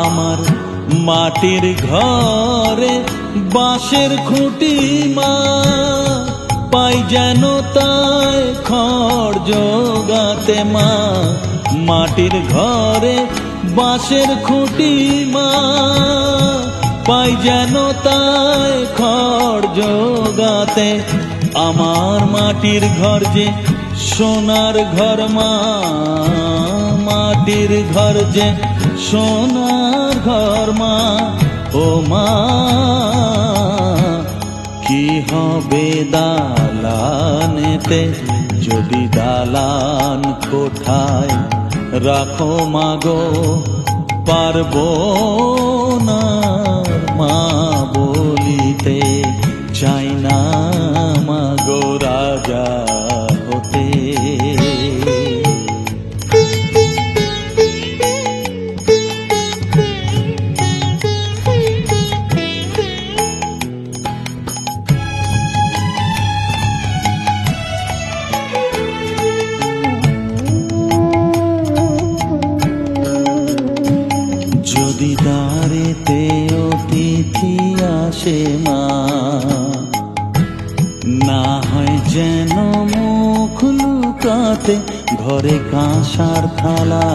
আমার মাটির ঘরে বাঁশের খুঁটি মা, পাই যেন তাই খড় জোগাতে মা। মাটির ঘরে বাঁশের খুঁটি মা, পাই যেন তাই খড় জোগাতে। আমার মাটির ঘর যে সোনার ঘর মা, মাটির ঘর যে সোনার ঘর মা। ও মা, কি হবে দালানেতে যদি দালান কোঠায় রাখো মাগো, পারবো না মা বলিতে। চাই না মাগো রাজা হতে। যদি দ্বারেতে অতিথি আসে মা, না হয় যেন মুখ লুকাতে ঘরে কাঁসার থালা।